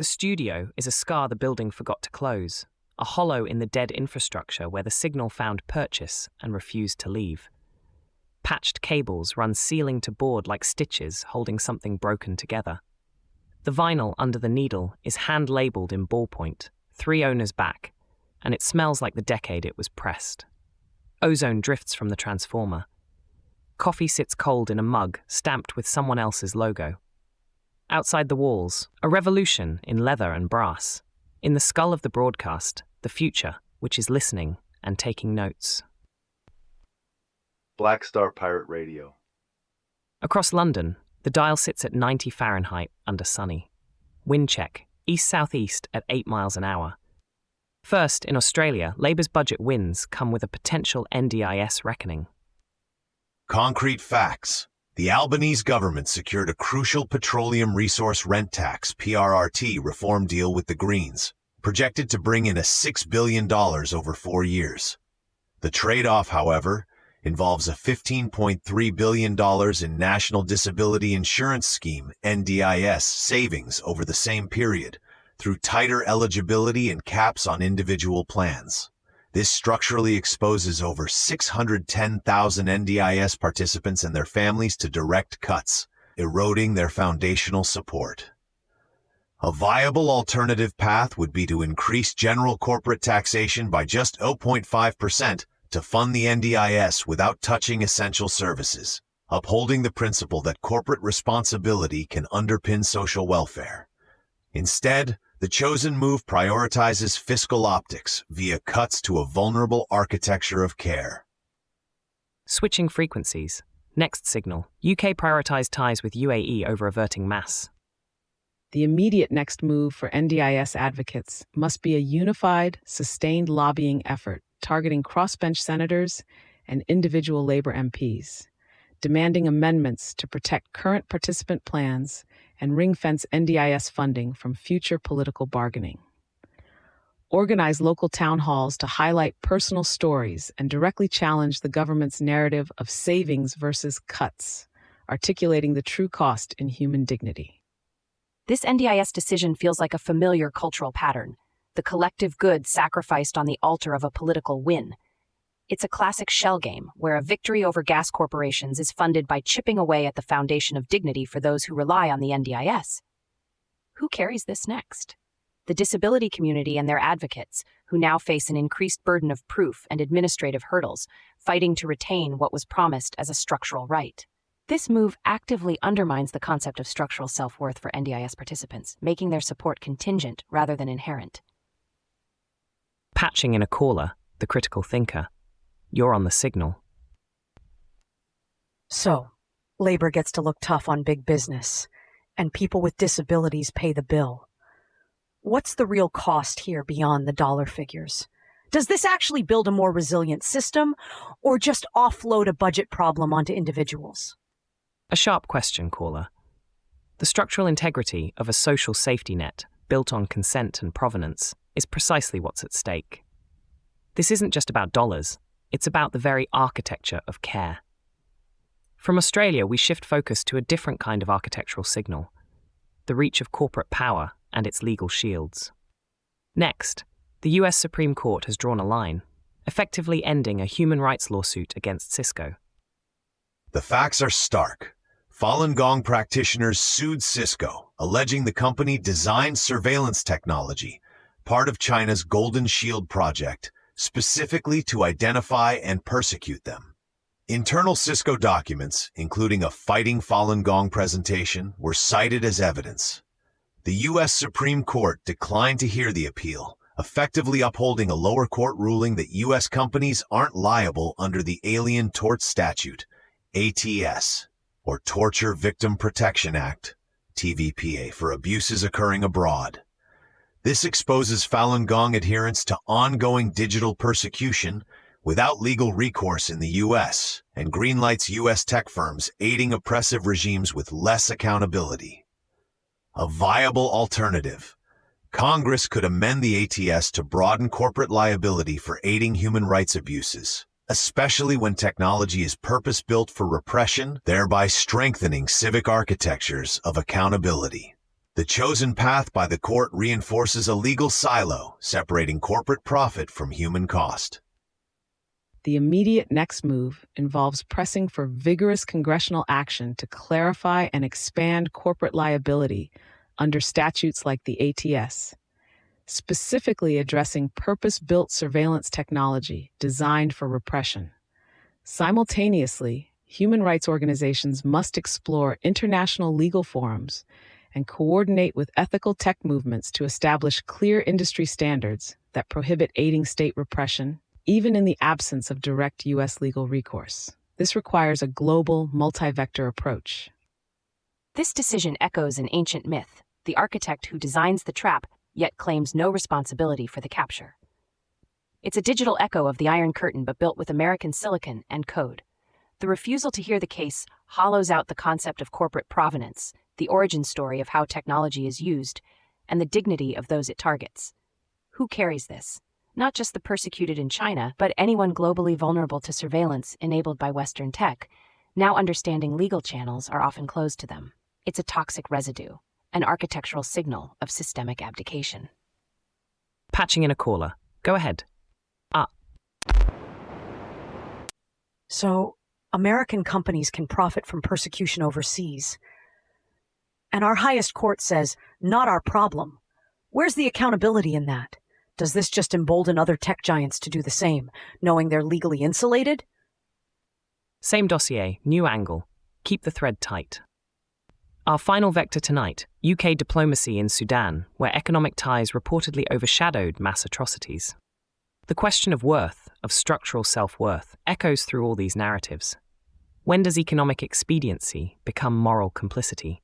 The studio is a scar the building forgot to close, a hollow in the dead infrastructure where the signal found purchase and refused to leave. Patched cables run ceiling to board like stitches holding something broken together. The vinyl under the needle is hand-labeled in ballpoint, 3 owners back, and it smells like the decade it was pressed. Ozone drifts from the transformer. Coffee sits cold in a mug stamped with someone else's logo. Outside the walls, a revolution in leather and brass. In the skull of the broadcast, the future, which is listening and taking notes. Black Star Pirate Radio. Across London, the dial sits at 90 Fahrenheit under sunny. Wind check, east-southeast at 8 miles an hour. First, in Australia, Labour's budget wins come with a potential NDIS reckoning. Concrete facts. The Albanese government secured a crucial petroleum resource rent tax (PRRT) reform deal with the Greens, projected to bring in $6 billion over 4 years. The trade-off, however, involves a $15.3 billion in National Disability Insurance Scheme (NDIS) savings over the same period, through tighter eligibility and caps on individual plans. This structurally exposes over 610,000 NDIS participants and their families to direct cuts, eroding their foundational support. A viable alternative path would be to increase general corporate taxation by just 0.5% to fund the NDIS without touching essential services, upholding the principle that corporate responsibility can underpin social welfare. Instead, the chosen move prioritizes fiscal optics via cuts to a vulnerable architecture of care. Switching frequencies. Next signal. UK prioritised ties with UAE over averting mass. The immediate next move for NDIS advocates must be a unified, sustained lobbying effort targeting crossbench senators and individual Labour MPs, demanding amendments to protect current participant plans and ring-fence NDIS funding from future political bargaining. Organize local town halls to highlight personal stories and directly challenge the government's narrative of savings versus cuts, articulating the true cost in human dignity. This NDIS decision feels like a familiar cultural pattern, the collective good sacrificed on the altar of a political win. It's a classic shell game, where a victory over gas corporations is funded by chipping away at the foundation of dignity for those who rely on the NDIS. Who carries this next? The disability community and their advocates, who now face an increased burden of proof and administrative hurdles, fighting to retain what was promised as a structural right. This move actively undermines the concept of structural self-worth for NDIS participants, making their support contingent rather than inherent. Patching in a caller, the critical thinker. You're on the signal. So, Labour gets to look tough on big business, and people with disabilities pay the bill. What's the real cost here beyond the dollar figures? Does this actually build a more resilient system, or just offload a budget problem onto individuals? A sharp question, caller. The structural integrity of a social safety net built on consent and provenance is precisely what's at stake. This isn't just about dollars. It's about the very architecture of care. From Australia, we shift focus to a different kind of architectural signal, the reach of corporate power and its legal shields. Next, the US Supreme Court has drawn a line, effectively ending a human rights lawsuit against Cisco. The facts are stark. Falun Gong practitioners sued Cisco, alleging the company designed surveillance technology, part of China's Golden Shield project, specifically to identify and persecute them. Internal Cisco documents, including a Fighting Falun Gong presentation, were cited as evidence. The U.S. Supreme Court declined to hear the appeal, effectively upholding a lower court ruling that U.S. companies aren't liable under the Alien Tort Statute, ATS, or Torture Victim Protection Act, TVPA, for abuses occurring abroad. This exposes Falun Gong adherents to ongoing digital persecution without legal recourse in the U.S., and greenlights U.S. tech firms aiding oppressive regimes with less accountability. A viable alternative. Congress could amend the ATS to broaden corporate liability for aiding human rights abuses, especially when technology is purpose-built for repression, thereby strengthening civic architectures of accountability. The chosen path by the court reinforces a legal silo, separating corporate profit from human cost. The immediate next move involves pressing for vigorous congressional action to clarify and expand corporate liability under statutes like the ATS, specifically addressing purpose-built surveillance technology designed for repression. Simultaneously, human rights organizations must explore international legal forums and coordinate with ethical tech movements to establish clear industry standards that prohibit aiding state repression, even in the absence of direct U.S. legal recourse. This requires a global, multi-vector approach. This decision echoes an ancient myth: the architect who designs the trap yet claims no responsibility for the capture. It's a digital echo of the Iron Curtain, but built with American silicon and code. The refusal to hear the case hollows out the concept of corporate provenance, the origin story of how technology is used, and the dignity of those it targets. Who carries this? Not just the persecuted in China, but anyone globally vulnerable to surveillance enabled by Western tech, now understanding legal channels are often closed to them. It's a toxic residue, an architectural signal of systemic abdication. Patching in a caller. Go ahead. So, American companies can profit from persecution overseas. And our highest court says, not our problem. Where's the accountability in that? Does this just embolden other tech giants to do the same, knowing they're legally insulated? Same dossier, new angle. Keep the thread tight. Our final vector tonight, UK diplomacy in Sudan, where economic ties reportedly overshadowed mass atrocities. The question of worth, of structural self-worth, echoes through all these narratives. When does economic expediency become moral complicity?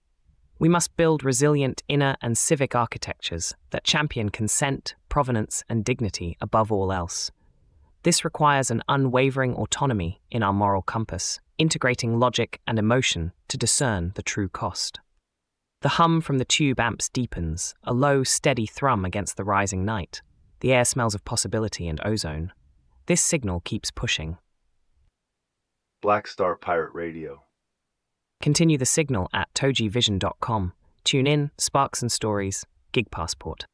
We must build resilient inner and civic architectures that champion consent, provenance, and dignity above all else. This requires an unwavering autonomy in our moral compass, integrating logic and emotion to discern the true cost. The hum from the tube amps deepens, a low, steady thrum against the rising night. The air smells of possibility and ozone. This signal keeps pushing. Black Star Pirate Radio. Continue the signal at TogeeVision.com. Tune in, Sparks and Stories, Gig Passport.